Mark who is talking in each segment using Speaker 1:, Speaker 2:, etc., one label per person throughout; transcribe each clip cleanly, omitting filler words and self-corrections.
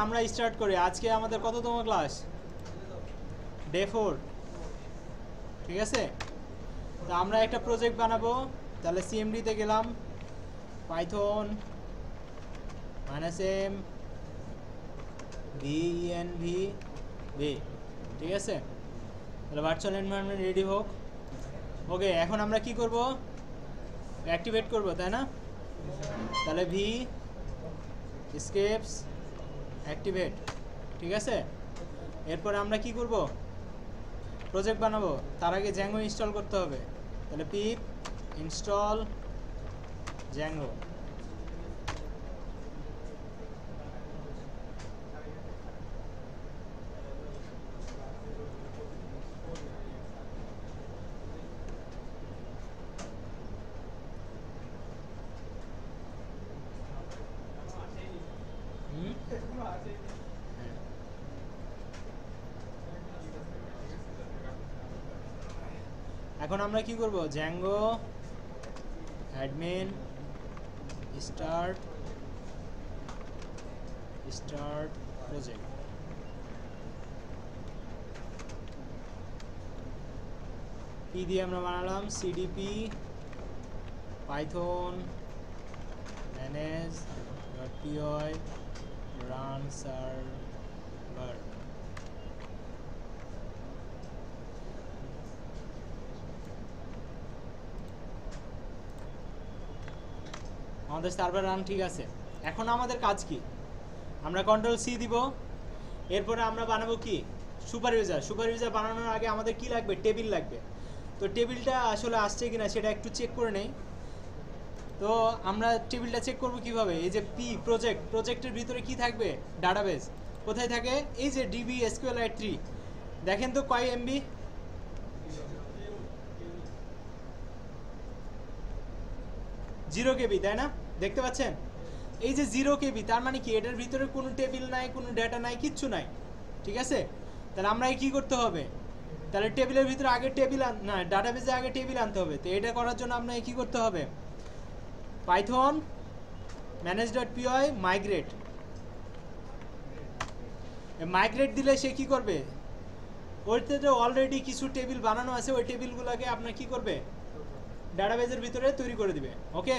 Speaker 1: আমরা স্টার্ট করি। আজকে আমাদের কততম ক্লাস? ডে 4, ঠিক আছে। তো আমরা একটা প্রজেক্ট বানাবো। তাহলে সিএমডিতে গেলাম, পাইথন -m venv, ঠিক আছে। তাহলে ভার্চুয়াল এনভায়রনমেন্ট রেডি হোক। ওকে, এখন আমরা কি করব? অ্যাক্টিভেট করব, তাই না? তাহলে ভি স্কেপস অ্যাক্টিভেট, ঠিক আছে। এরপর আমরা কি করব? প্রজেক্ট বানাবো। তার আগে জ্যাঙ্গো ইনস্টল করতে হবে। তাহলে পিপ ইনস্টল জ্যাঙ্গো। এখন আমরা কি করব? Zango admin start project. কি দিয়ে আমরা বানালাম? CDP Python manage.py run server। আমাদের সার্ভার রান ঠিক আছে। এখন আমাদের কাজ কি? আমরা কন্ট্রোল সি দিব। এরপরে আমরা বানাবো কি? সুপারইউজার বানানোর আগে আমাদের কি লাগবে? টেবিল লাগবে। তো টেবিলটা আসলে আসছে কিনা সেটা একটু চেক করে নেই। তো আমরা টেবিলটা চেক করব কিভাবে? এই যে পি প্রজেক্টের ভিতরে কি থাকবে? ডাটাবেস। কোথায় থাকে? এই যে ডিবি SQLite 3। দেখেন তো কয় এমবি? 0 KB, তাই না? দেখতে পাচ্ছেন? এই যে 0 KB, তার মানে কি? এটার ভিতরে কোনো টেবিল নাই, কোনো ডেটা নাই, কিচ্ছু নাই, ঠিক আছে। তাহলে আমরা কি করতে হবে? তাহলে টেবিলের ভিতরে আগে না, ডাটাবেসে আগে টেবিল আনতে হবে। তো এটা করার জন্য আমরা কি করতে হবে? পাইথন manage.py মাইগ্রেট দিলে সে কি করবে? ওইতে তো অলরেডি কিছু টেবিল বানানো আছে, ওই টেবিলগুলোকে আপনার কি করবে? ডাটাবেসের ভিতরে তৈরি করে দিবে। ওকে,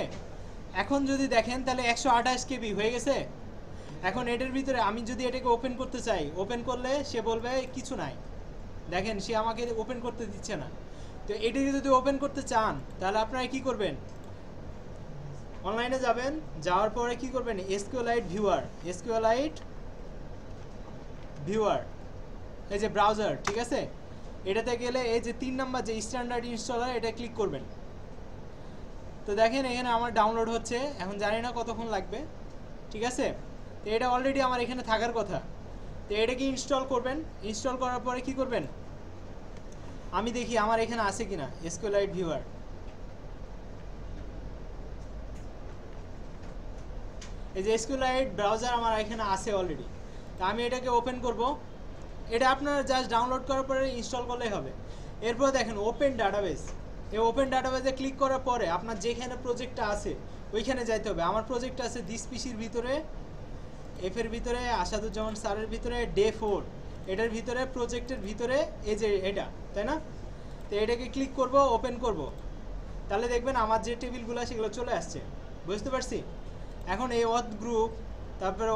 Speaker 1: এখন যদি দেখেন তাহলে 128 KB হয়ে গেছে। এখন এটার ভিতরে আমি যদি এটাকে ওপেন করতে চাই, ওপেন করলে সে বলবে কিছু নাই। দেখেন, সে আমাকে ওপেন করতে দিচ্ছে না। তো এটাকে যদি ওপেন করতে চান তাহলে আপনারা কি করবেন? অনলাইনে যাবেন, যাওয়ার পরে কি করবেন? SQLite ভিউয়ার, এই যে ব্রাউজার, ঠিক আছে। এটাতে গেলে এই যে 3 নাম্বার যে স্ট্যান্ডার্ড ইনস্টলার, এটা ক্লিক করবেন। তো দেখেন এখানে আমার ডাউনলোড হচ্ছে। এখন জানি না কতক্ষণ লাগবে, ঠিক আছে। তো এটা অলরেডি আমার এখানে থাকার কথা। তো এটাকে ইনস্টল করবেন। ইনস্টল করার পরে কি করবেন? আমি দেখি আমার এখানে আছে কিনা SQLite ভিউয়ার। এই যে SQLite ব্রাউজার আমার এখানে আছে অলরেডি। তো আমি এটাকে ওপেন করব। এটা আপনারা জাস্ট ডাউনলোড করার পরে ইনস্টল করলেই হবে। এরপর দেখেন ওপেন ডাটাবেস। এই ওপেন ডাটাবেসে ক্লিক করার পরে আপনার যেখানে প্রজেক্টটা আছে ওইখানে যাইতে হবে। আমার প্রজেক্ট আছে দিস পিসির ভিতরে, এফের ভিতরে, আসাদুজ্জামান স্যারের ভিতরে, ডে 4 এটার ভিতরে, প্রজেক্টের ভিতরে, এই যে এটা, তাই না? তো এটাকে ক্লিক করব, ওপেন করব। তাহলে দেখবেন আমার যে টেবিলগুলো সেগুলো চলে আসছে। বুঝতে পারছি? এখন এই অথ গ্রুপ, তারপরে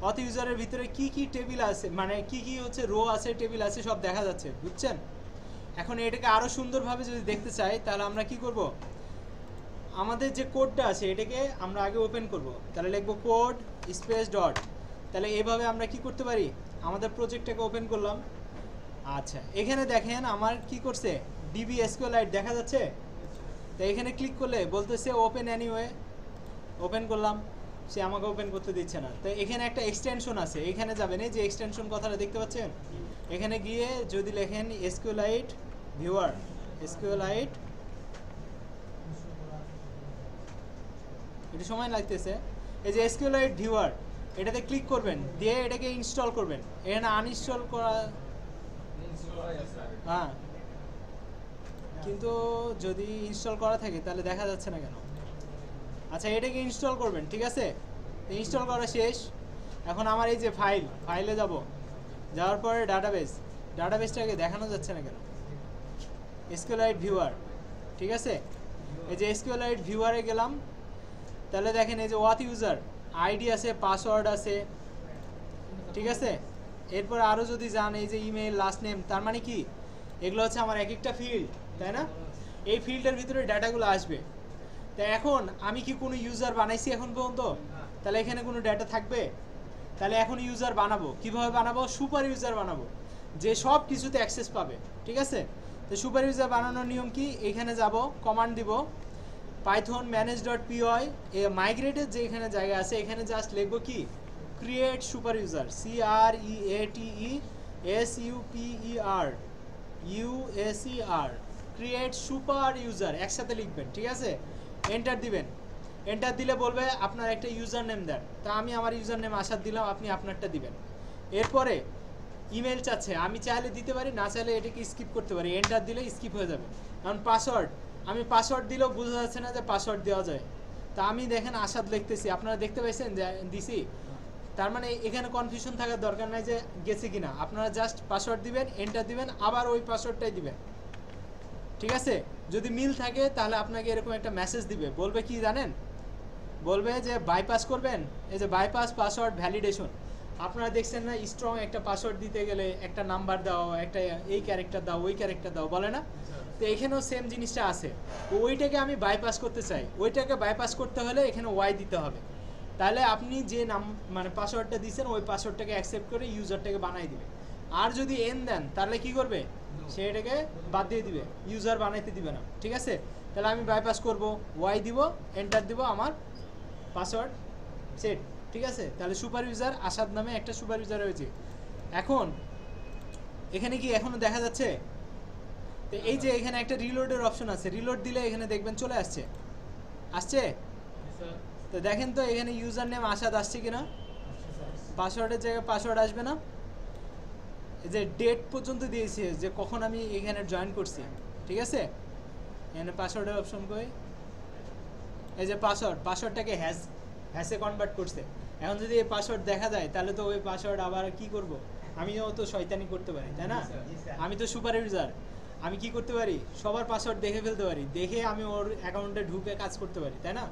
Speaker 1: অথ ইউজারের ভিতরে কি কি টেবিল আছে, মানে কি কি হচ্ছে রো আছে, টেবিল আছে, সব দেখা যাচ্ছে। বুঝছেন? এখন এটাকে আরও সুন্দরভাবে যদি দেখতে চাই তাহলে আমরা কি করব? আমাদের যে কোডটা আছে এটাকে আমরা আগে ওপেন করব। তাহলে লিখবো কোড স্পেস ডট। তাহলে এইভাবে আমরা কি করতে পারি? আমাদের প্রজেক্টটাকে ওপেন করলাম। আচ্ছা, এখানে দেখেন আমার কি করছে? ডিবি SQLite দেখা যাচ্ছে। তো এখানে ক্লিক করলে বলতেছে ওপেন এনিওয়ে। ওপেন করলাম, সে আমাকে ওপেন করতে দিচ্ছে না। তো এখানে একটা এক্সটেনশন আছে, এখানে যাবেন। এই যে এক্সটেনশন কথাটা দেখতে পাচ্ছেন, এখানে গিয়ে যদি লেখেন SQLite ভিউয়ার, SQLite, একটু সময় লাগতেছে। এই যে SQLite ভিউয়ার, এটাতে ক্লিক করবেন, দিয়ে এটাকে ইনস্টল করবেন। এখানে আনইনস্টল করা, হ্যাঁ, কিন্তু যদি ইনস্টল করা থাকে তাহলে দেখা যাচ্ছে না কেন? আচ্ছা, এটাকে ইনস্টল করবেন, ঠিক আছে। ইনস্টল করা শেষ। এখন আমার এই যে ফাইলে যাব, যাওয়ার পরে ডাটাবেসটাকে দেখানো যাচ্ছে না কেন? এসকিউএলআইট ভিউয়ার, ঠিক আছে, এই যে এসকিউএলআইট ভিউয়ারে গেলাম, তাহলে দেখেন এই যে ওয়াথ ইউজার আইডি আছে, পাসওয়ার্ড আছে, ঠিক আছে। এরপর আরও যদি যান এই যে ইমেল, লাস্ট নেম, তার মানে কি এগুলো হচ্ছে আমার এক একটা ফিল্ড, তাই না? এই ফিল্ডের ভিতরে ডাটাগুলো আসবে। তা এখন আমি কি কোনো ইউজার বানাইছি এখন পর্যন্ত? তাহলে এখানে কোনো ডাটা থাকবে? তাহলে এখন ইউজার বানাবো, কিভাবে বানাবো? সুপার ইউজার বানাবো, যে সব কিছুতে অ্যাক্সেস পাবে, ঠিক আছে। তো সুপার ইউজার বানানোর নিয়ম কি? এখানে যাব, কমান্ড দিব পাইথন manage.py, মাইগ্রেটের যে এখানে জায়গা আছে এখানে জাস্ট লিখবো কি create super user, CREATESUPER, create super user একসাথে লিখবেন, ঠিক আছে। এন্টার দিবেন, এন্টার দিলে বলবে আপনার একটা ইউজার নেম দেন। তা আমি আমার ইউজার নেম আসাদ দিলাম, আপনি আপনারটা দিবেন। এরপরে ইমেল চাচ্ছে, আমি চাইলে দিতে পারি, না চাইলে এটাকে স্কিপ করতে পারি, এন্টার দিলে স্কিপ হয়ে যাবে। কারণ পাসওয়ার্ড, আমি পাসওয়ার্ড দিলেও বোঝা যাচ্ছে না যে পাসওয়ার্ড দেওয়া যায়। তা আমি দেখেন আসাদ লিখতেছি, আপনারা দেখতে পাইছেন যে দিছি, তার মানে এখানে কনফিউশন থাকার দরকার নাই যে গেছে কিনা। আপনারা জাস্ট পাসওয়ার্ড দিবেন, এন্টার দিবেন, আবার ওই পাসওয়ার্ডটাই দিবেন, ঠিক আছে। যদি মিল থাকে তাহলে আপনাকে এরকম একটা মেসেজ দিবে, বলবে কি জানেন? বলবে যে বাইপাস করবেন, এই যে বাইপাস পাসওয়ার্ড ভ্যালিডেশন। আপনারা দেখছেন না স্ট্রং একটা পাসওয়ার্ড দিতে গেলে একটা নাম্বার দাও, একটা এই ক্যারেক্টার দাও, ওই ক্যারেক্টার দাও, বলে না? তো এখানেও সেম জিনিসটা আছে। ওইটাকে আমি বাইপাস করতে চাই, ওইটাকে বাইপাস করতে হলে এখানে ওয়াই দিতে হবে। তাহলে আপনি যে নাম মানে পাসওয়ার্ডটা দিচ্ছেন ওই পাসওয়ার্ডটাকে অ্যাকসেপ্ট করে ইউজারটাকে বানাই দিবে। আর যদি এন দেন তাহলে কি করবে? সে এটাকে বাদ দিয়ে দিবে, ইউজার বানাইতে দিবে না, ঠিক আছে। তাহলে আমি বাইপাস করব, ওয়াই দিব, এন্টার দিব, আমার পাসওয়ার্ড সেট, ঠিক আছে। তাহলে সুপার ইউজার আসাদ নামে একটা সুপার ইউজার হয়েছে। এখন এখানে কি এখনো দেখা যাচ্ছে? তো এই যে এখানে একটা রিলোডের অপশন আছে, রিলোড দিলে এখানে দেখবেন চলে আসছে, আসছে। তো দেখেন তো এখানে ইউজার নেম আসাদ আসছে কিনা? পাসওয়ার্ডের জায়গায় পাসওয়ার্ড আসবে না? এই যে ডেট পর্যন্ত দিয়েছে যে কখন আমি এখানে জয়েন করছি, ঠিক আছে। এখানে পাসওয়ার্ডের অপশন কই, এই যে পাসওয়ার্ডটাকে হ্যাশে কনভার্ট করছে। এখন যদি এই পাসওয়ার্ড দেখা যায় তাহলে তো ওই পাসওয়ার্ড আবার কি করব? আমিও তো শয়তানি করতে পারি, তাই না? আমি তো সুপার ইউজার, আমি কি করতে পারি? সবার পাসওয়ার্ড দেখে ফেলতে পারি, দেখে আমি ওর অ্যাকাউন্টে ঢুকে কাজ করতে পারি, তাই না?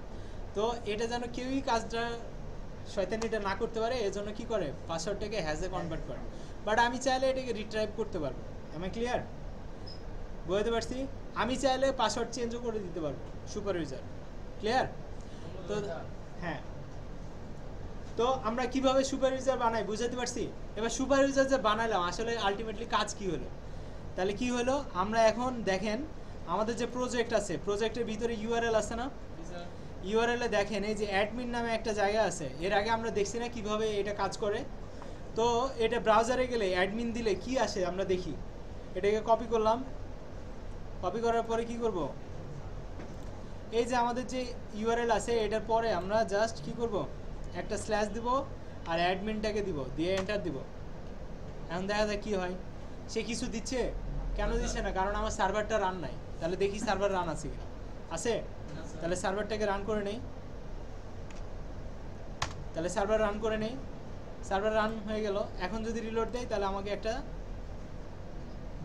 Speaker 1: তো এটা যেন কেউই কাজটা শয়তানিটা না করতে পারে, এজন্য কি করে পাসওয়ার্ডটাকে হ্যাশে কনভার্ট করে। বাট আমি চাইলে এটাকে রিট্রাইভ করতে পারবো। আমি ক্লিয়ার? বুঝতে পারছি? আমি চাইলে পাসওয়ার্ড চেঞ্জও করে দিতে পারবো, সুপার ইউজার। ক্লিয়ার? তো হ্যাঁ, তো আমরা কিভাবে সুপার ইউজার বানাই বুঝতে পারছি। এবার সুপার ইউজার যে বানাইলাম আসলে আলটিমেটলি কাজ কি হলো? তাহলে কি হলো? আমরা এখন দেখেন আমাদের যে প্রজেক্ট আছে, প্রজেক্টের ভিতরে ইউআরএল আছে না? ইউআরএল এ দেখেন এই যে অ্যাডমিন নামে একটা জায়গা আছে। এর আগে আমরা দেখছি না কিভাবে এটা কাজ করে? তো এটা ব্রাউজারে গেলে অ্যাডমিন দিলে কি আসে আমরা দেখি। এটাকে কপি করলাম, কপি করার পরে কি করব? এই যে আমাদের যে ইউআরএল আছে এটার পরে আমরা জাস্ট কি করব? একটা স্ল্যাশ দিব আর অ্যাডমিনটাকে দিব, দিয়ে এন্টার দিব। এখন দেখা যায় কি হয়, সে কিছু দিচ্ছে। কেন দিচ্ছে না? কারণ আমার সার্ভারটা রান নাই। তাহলে দেখি সার্ভার রান আছে কিনা। আছে? তাহলে সার্ভারটাকে রান করে নেই, তাহলে সার্ভার রান করে নেই, সার্ভার রান হয়ে গেল। এখন যদি রিলোড দেয় তাহলে আমাকে একটা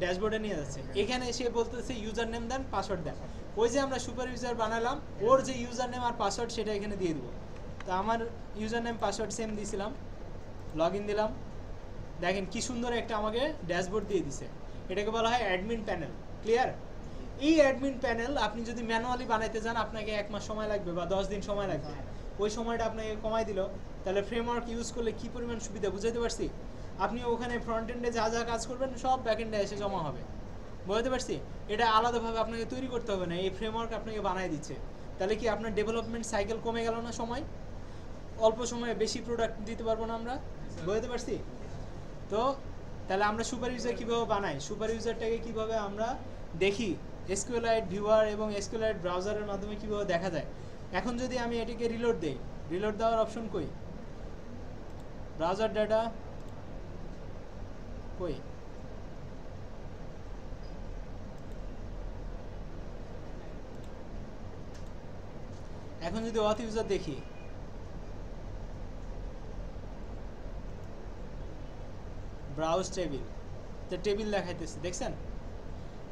Speaker 1: ড্যাশবোর্ডে নিয়ে যাচ্ছে। এখানে এসে বলতেছে ইউজার নেম দেন, পাসওয়ার্ড দেন। ওই যে আমরা সুপার ইউজার বানালাম ওর যে ইউজার নেম আর পাসওয়ার্ড সেটা এখানে দিয়ে দেবো। তো আমার ইউজার নেম পাসওয়ার্ড সেম দিয়েছিলাম, লগ ইন দিলাম। দেখেন কি সুন্দর একটা আমাকে ড্যাশবোর্ড দিয়ে দিছে। এটাকে বলা হয় অ্যাডমিন প্যানেল। ক্লিয়ার? এই অ্যাডমিন প্যানেল আপনি যদি ম্যানুয়ালি বানাইতে যান আপনাকে 1 মাস সময় লাগবে বা 10 দিন সময় লাগবে। ওই সময়টা আপনাকে কমাই দিল। তাহলে ফ্রেমওয়ার্ক ইউজ করলে কি পরিমাণ সুবিধা বুঝাইতে পারছি? আপনি ওখানে ফ্রন্ট এন্ডে যা যা কাজ করবেন সব ব্যাক এন্ডে এসে জমা হবে। বুঝতে পারছি? এটা আলাদাভাবে আপনাকে তৈরি করতে হবে না, এই ফ্রেমওয়ার্ক আপনাকে বানাই দিচ্ছে। তাহলে কি আপনার ডেভেলপমেন্ট সাইকেল কমে গেল না? সময় অল্প সময়ে বেশি প্রোডাক্ট দিতে পারবো না আমরা। বুঝতে পারছি? তো তাহলে আমরা সুপার ইউজার কীভাবে বানাই, সুপার ইউজারটাকে কীভাবে আমরা দেখি, এসকিউএলআইট ভিউয়ার এবং এসকিউএলআইট ব্রাউজারের মাধ্যমে কীভাবে দেখা যায়। এখন যদি আমি এটিকে রিলোড দেই, রিলোড দেওয়ার অপশন কই? ব্রাউজার ডাটা কই? এখন যদি অথ ইউজার দেখি, ব্রাউজ টেবিল, তো টেবিল দেখাইতেছে, দেখছেন?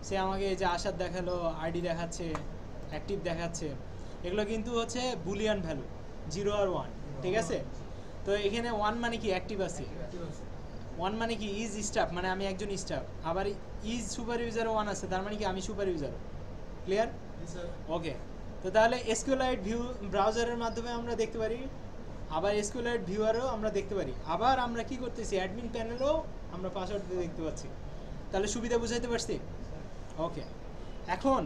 Speaker 1: সে আমাকে এই যে আসার দেখালো, আইডি দেখাচ্ছে, অ্যাক্টিভ দেখাচ্ছে, এগুলো কিন্তু হচ্ছে বুলিয়ান ভ্যালু, 0 আর 1, ঠিক আছে? তো এখানে 1 মানে কি অ্যাক্টিভ আছে, 1 মানে কি ইজ স্টাফ, মানে আমি একজন স্টাফ, আবার ইজ সুপার ইউজারও 1 আছে, তার মানে কি আমি সুপার ইউজার। ক্লিয়ার? ওকে। তো তাহলে এসকিউএলআইট ভিউ ব্রাউজারের মাধ্যমে আমরা দেখতে পারি, আবার এসকিউএলআইট ভিউয়ারও আমরা দেখতে পারি, আবার আমরা কি করতেছি অ্যাডমিন প্যানেলও আমরা পাসওয়ার্ড দেখতে পাচ্ছি। তাহলে সুবিধা বুঝাইতে পারছি? ওকে। এখন